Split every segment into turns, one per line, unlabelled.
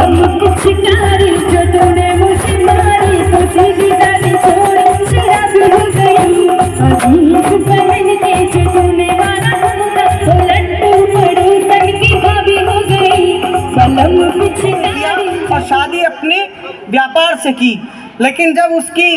बलम पिचकारी जो तूने मुझे मारी तो सीधी डाली छोड़ शराब हो गई। अजीब पहन के जो तूने मारा हमका तो लड्डू पड़ोसन की भाभी हो गई। बलम पिचकारी।
और शादी अपने व्यापार से की, लेकिन जब उसकी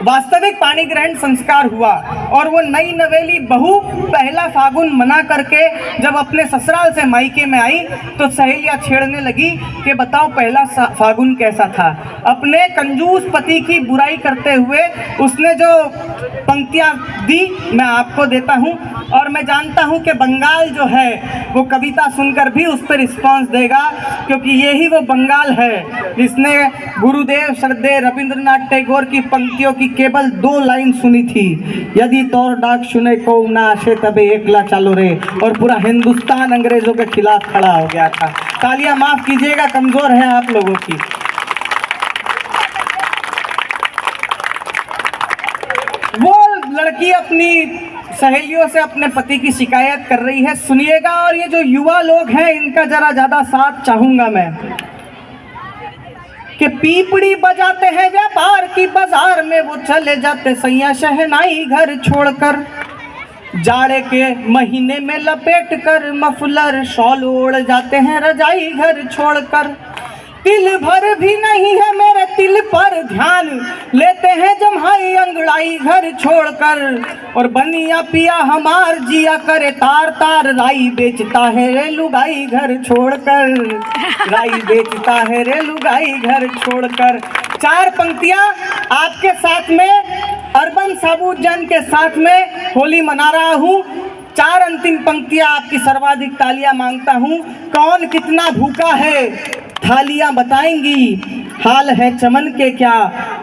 वास्तविक पाणी ग्रहण संस्कार हुआ और वो नई नवेली बहू पहला फागुन मना करके जब अपने ससुराल से मायके में आई तो सहेलियां छेड़ने लगी कि बताओ पहला फागुन कैसा था। अपने कंजूस पति की बुराई करते हुए उसने जो पंक्तियां दी मैं आपको देता हूं, और मैं जानता हूं कि बंगाल जो है वो कविता सुनकर भी उस पर रिस्पॉन्स देगा, क्योंकि यही वो बंगाल है जिसने गुरुदेव श्रद्धेय रविंद्रनाथ टैगोर की पंक्तियों की केवल 2 लाइन सुनी थी, यदि तौर डाक सुने को ना आशे तबे एकला चालो रे, और पूरा हिंदुस्तान अंग्रेजों के खिलाफ खड़ा हो गया था। तालियां माफ कीजिएगा, कमजोर है आप लोगों की। वो लड़की अपनी सहेलियों से अपने पति की शिकायत कर रही है, सुनिएगा। और ये जो युवा लोग हैं इनका जरा ज्यादा साथ चाहूंगा मैं, कि पीपड़ी बजाते हैं व्यापार की बाजार में वो चले जाते सैया शहनाई घर छोड़कर, जाड़े के महीने में लपेट कर मफलर शॉल ओढ़ जाते हैं रजाई घर छोड़कर। तिल भर भी नहीं है मेरे तिल पर ध्यान, लेते हैं जम्हाई अंगड़ाई घर छोड़कर, और बनिया पिया हमार जिया करे तार तार, राई बेचता है रे लुगाई घर छोड़कर, राई बेचता है रे लुगाई घर छोड़कर। 4 पंक्तियां आपके साथ में अर्बन साबुजन के साथ में होली मना रहा हूँ। 4 अंतिम पंक्तियां आपकी सर्वाधिक तालियां मांगता हूँ। कौन कितना भूखा है थालियां बताएंगी, हाल है चमन के क्या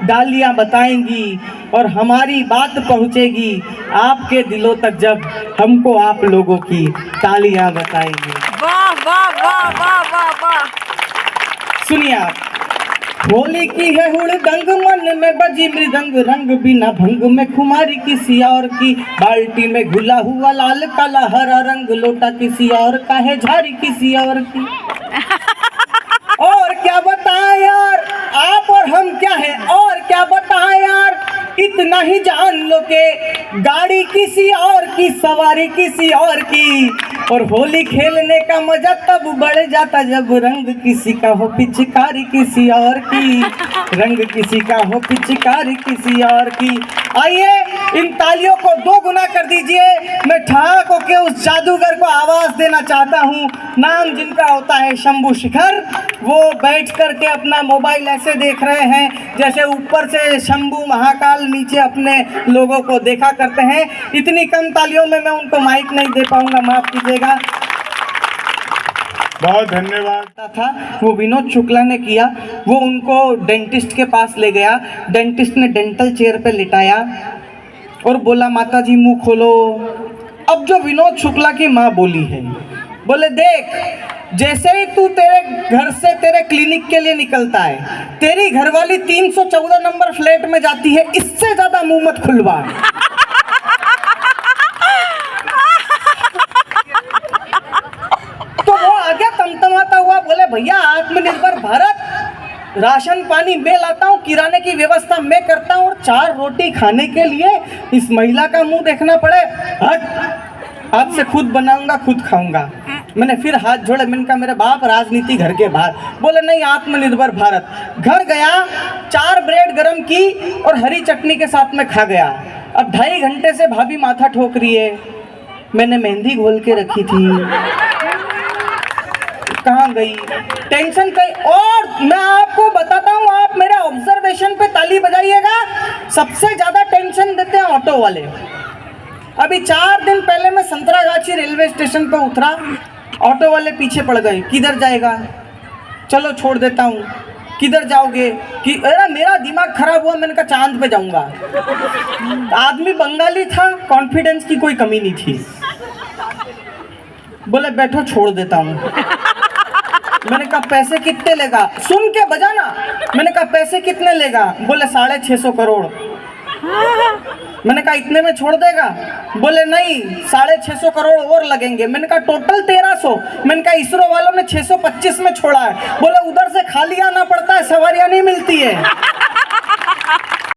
डालियां बताएंगी, और हमारी बात पहुंचेगी आपके दिलों तक जब हमको आप लोगों की तालियां बताएंगी।
वाह वाह वाह वाह वाह वाह।
सुनिए आप, होली की है हुड़दंग मन में बजी मृदंग, रंग बिना भंग में खुमारी किसी और की, बाल्टी में घुला हुआ लाल काला हरा रंग, लोटा किसी और का है झाड़ी किसी और की। और क्या बताएं यार आप और हम क्या है, और क्या बताएं यार, इतना ही जान लो के गाड़ी किसी और की सवारी किसी और की, और होली खेलने का मजा तब बढ़ जाता जब रंग किसी का हो पिचकारी किसी और की, रंग किसी का हो पिचकारी किसी और की। आइए इन तालियों को 2 गुना कर दीजिए। मैं ठाक होके उस जादूगर को आवाज देना चाहता हूँ, नाम जिनका होता है शंभू शिखर। वो बैठ करके अपना मोबाइल ऐसे देख रहे हैं जैसे ऊपर से शंभू महाकाल नीचे अपने लोगों को देखा करते हैं। इतनी कम तालियों में मैं उनको माइक नहीं दे पाऊंगा, माफ कीजिएगा।
बहुत धन्यवाद।
था वो विनोद शुक्ला ने किया। वो उनको डेंटिस्ट के पास ले गया, डेंटिस्ट ने डेंटल चेयर पे लिटाया और बोला माता जी मुंह खोलो। अब जो विनोद शुक्ला की माँ बोली है, बोले देख जैसे ही तू तेरे घर से तेरे क्लिनिक के लिए निकलता है, तेरी घरवाली 314 नंबर फ्लैट में जाती है, इससे ज्यादा मुंह मत खुलवा। तो वो आगे तमतमाता हुआ बोले भैया आत्मनिर्भर भारत, राशन पानी मैं लाता हूँ, किराने की व्यवस्था मैं करता हूँ, और 4 रोटी खाने के लिए इस महिला का मुंह देखना पड़े। हट, आज से खुद बनाऊंगा खुद खाऊंगा। मैंने फिर हाथ जोड़े, मैंने कहा मेरे बाप राजनीति घर के बाहर। बोले नहीं आत्मनिर्भर भारत। घर गया, 4 ब्रेड गरम की और हरी चटनी के साथ में खा गया। अब 2.5 घंटे से भाभी माथा ठोक रही है, मैंने मेहंदी घोल के रखी थी, कहाँ गई, टेंशन कहीं। और मैं आपको बताता हूँ, आप मेरे ऑब्जर्वेशन पे ताली बजाइएगा, सबसे ज्यादा टेंशन देते हैं ऑटो वाले। अभी 4 दिन पहले मैं संतरागाछी रेलवे स्टेशन पे उतरा, ऑटो वाले पीछे पड़ गए, किधर जाएगा, चलो छोड़ देता हूँ, किधर जाओगे, कि अरे मेरा दिमाग खराब हुआ, मैंने कहा चांद पे जाऊंगा। आदमी बंगाली था, कॉन्फिडेंस की कोई कमी नहीं थी। बोले बैठो छोड़ देता हूँ। मैंने कहा पैसे कितने लेगा, सुन के बजाना। मैंने कहा पैसे कितने लेगा, बोले 650 करोड़। मैंने कहा इतने में छोड़ देगा? बोले नहीं, 650 करोड़ और लगेंगे। मैंने कहा टोटल 1300। मैंने कहा इसरो वालों ने 625 में छोड़ा है। बोले उधर से खाली आना पड़ता है, सवारियां नहीं मिलती है।